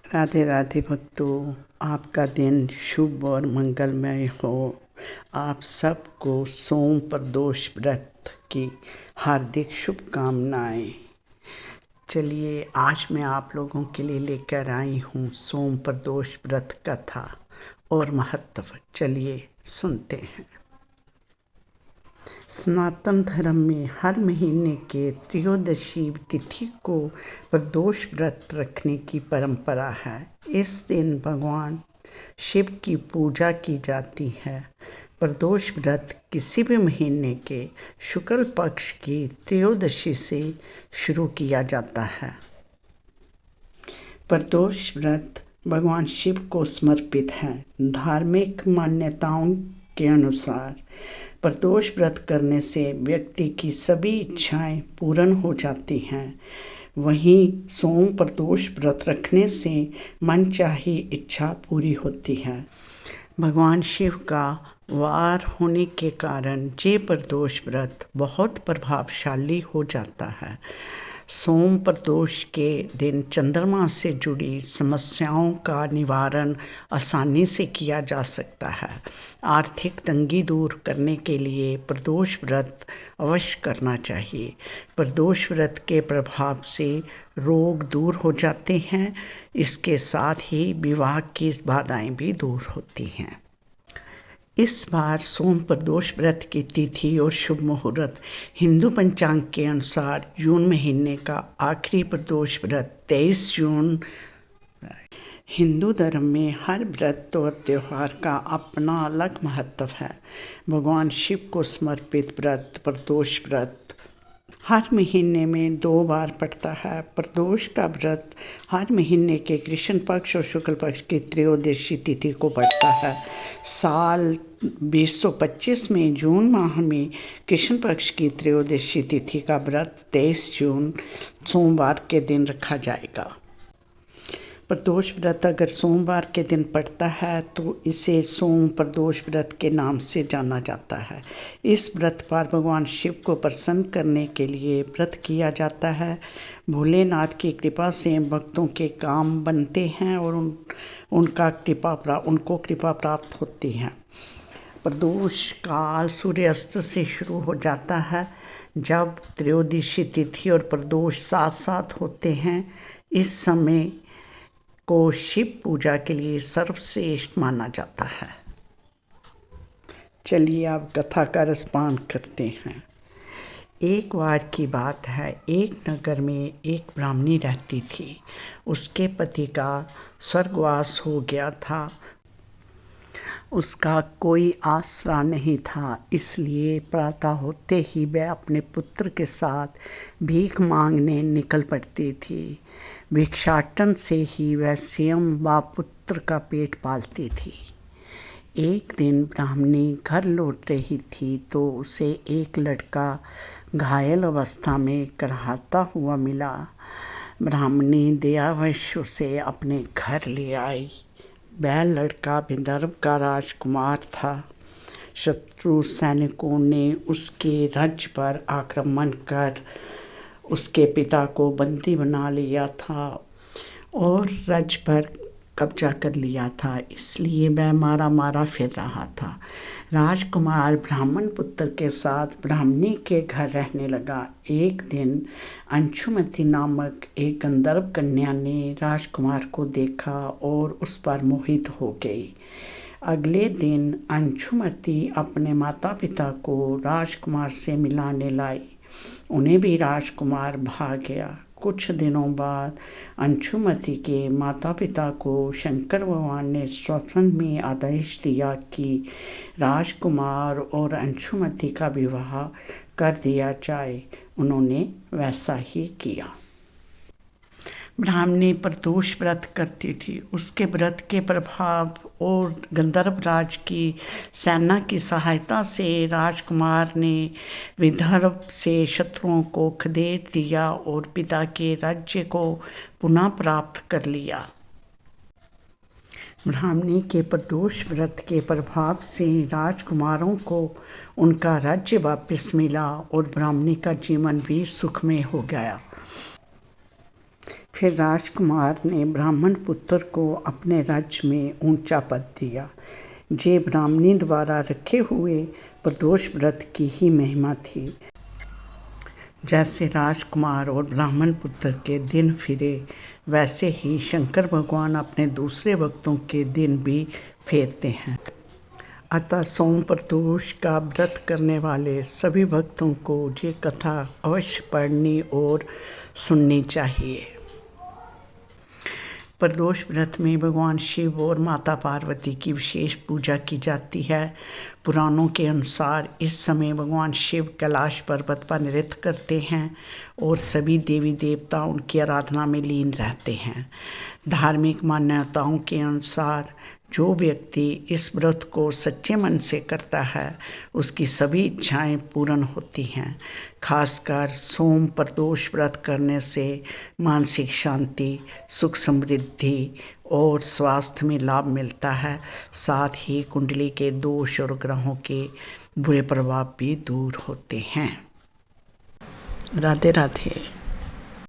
राधे राधे भक्तों, आपका दिन शुभ और मंगलमय हो। आप सबको सोम प्रदोष व्रत की हार्दिक शुभकामनाएं। चलिए, आज मैं आप लोगों के लिए लेकर आई हूँ सोम प्रदोष व्रत कथा और महत्व। चलिए सुनते हैं। सनातन धर्म में हर महीने के त्रयोदशी तिथि को प्रदोष व्रत रखने की परंपरा है। इस दिन भगवान शिव की पूजा की जाती है। प्रदोष व्रत किसी भी महीने के शुक्ल पक्ष की त्रयोदशी से शुरू किया जाता है। प्रदोष व्रत भगवान शिव को समर्पित है। धार्मिक मान्यताओं के अनुसार प्रदोष व्रत करने से व्यक्ति की सभी इच्छाएं पूर्ण हो जाती हैं। वहीं सोम प्रदोष व्रत रखने से मनचाही इच्छा पूरी होती है। भगवान शिव का वार होने के कारण ये प्रदोष व्रत बहुत प्रभावशाली हो जाता है। सोम प्रदोष के दिन चंद्रमा से जुड़ी समस्याओं का निवारण आसानी से किया जा सकता है। आर्थिक तंगी दूर करने के लिए प्रदोष व्रत अवश्य करना चाहिए। प्रदोष व्रत के प्रभाव से रोग दूर हो जाते हैं। इसके साथ ही विवाह की बाधाएं भी दूर होती हैं। इस बार सोम प्रदोष व्रत की तिथि और शुभ मुहूर्त हिंदू पंचांग के अनुसार जून महीने का आखिरी प्रदोष व्रत 23 जून। हिंदू धर्म में हर व्रत और त्यौहार का अपना अलग महत्व है। भगवान शिव को समर्पित व्रत प्रदोष व्रत हर महीने में 2 बार पड़ता है। प्रदोष का व्रत हर महीने के कृष्ण पक्ष और शुक्ल पक्ष की त्रयोदशी तिथि को पड़ता है। साल 2025 में जून माह में कृष्ण पक्ष की त्रयोदशी तिथि का व्रत 23 जून सोमवार के दिन रखा जाएगा। प्रदोष व्रत अगर सोमवार के दिन पड़ता है तो इसे सोम प्रदोष व्रत के नाम से जाना जाता है। इस व्रत पर भगवान शिव को प्रसन्न करने के लिए व्रत किया जाता है। भोलेनाथ की कृपा से भक्तों के काम बनते हैं और उनको कृपा प्राप्त होती है। प्रदोष काल सूर्यास्त से शुरू हो जाता है। जब त्रयोदशी तिथि और प्रदोष साथ साथ होते हैं, इस समय को शिव पूजा के लिए सर्वश्रेष्ठ माना जाता है। चलिए अब कथा का रसपान करते हैं। एक बार की बात है, एक नगर में एक ब्राह्मणी रहती थी। उसके पति का स्वर्गवास हो गया था। उसका कोई आसरा नहीं था, इसलिए प्रातः होते ही वह अपने पुत्र के साथ भीख मांगने निकल पड़ती थी। भिक्षाटन से ही वह स्वयं व पुत्र का पेट पालती थी। एक दिन ब्राह्मणी घर लौट रही थी तो उसे एक लड़का घायल अवस्था में कराहता हुआ मिला। ब्राह्मणी दयावश उसे अपने घर ले आई। वह लड़का विदर्भ का राजकुमार था। शत्रु सैनिकों ने उसके राज्य पर आक्रमण कर उसके पिता को बंदी बना लिया था और राज्य पर कब्जा कर लिया था, इसलिए वह मारा मारा फिर रहा था। राजकुमार ब्राह्मण पुत्र के साथ ब्राह्मणी के घर रहने लगा। एक दिन अंशुमती नामक एक गंधर्व कन्या ने राजकुमार को देखा और उस पर मोहित हो गई। अगले दिन अंशुमती अपने माता पिता को राजकुमार से मिलाने लाई। उन्हें भी राजकुमार भा गया। कुछ दिनों बाद अंशुमती के माता पिता को शंकर भगवान ने स्वप्न में आदेश दिया कि राजकुमार और अंशुमती का विवाह कर दिया जाए। उन्होंने वैसा ही किया। ब्राह्मणी प्रदोष व्रत करती थी। उसके व्रत के प्रभाव और गंधर्व राज की सेना की सहायता से राजकुमार ने विदर्भ से शत्रुओं को खदेड़ दिया और पिता के राज्य को पुनः प्राप्त कर लिया। ब्राह्मणी के प्रदोष व्रत के प्रभाव से राजकुमारों को उनका राज्य वापस मिला और ब्राह्मणी का जीवन भी सुखमय हो गया। फिर राजकुमार ने ब्राह्मण पुत्र को अपने राज्य में ऊंचा पद दिया। जे ब्राह्मणी द्वारा रखे हुए प्रदोष व्रत की ही महिमा थी। जैसे राजकुमार और ब्राह्मण पुत्र के दिन फिरे, वैसे ही शंकर भगवान अपने दूसरे भक्तों के दिन भी फेरते हैं। अतः सोम प्रदोष का व्रत करने वाले सभी भक्तों को ये कथा अवश्य पढ़नी और सुननी चाहिए। प्रदोष व्रत में भगवान शिव और माता पार्वती की विशेष पूजा की जाती है। पुराणों के अनुसार इस समय भगवान शिव कैलाश पर्वत पर नृत्य करते हैं और सभी देवी देवता उनकी आराधना में लीन रहते हैं। धार्मिक मान्यताओं के अनुसार जो व्यक्ति इस व्रत को सच्चे मन से करता है, उसकी सभी इच्छाएं पूर्ण होती हैं। खासकर सोम प्रदोष व्रत करने से मानसिक शांति, सुख समृद्धि और स्वास्थ्य में लाभ मिलता है। साथ ही कुंडली के दोष और ग्रहों के बुरे प्रभाव भी दूर होते हैं। राधे राधे।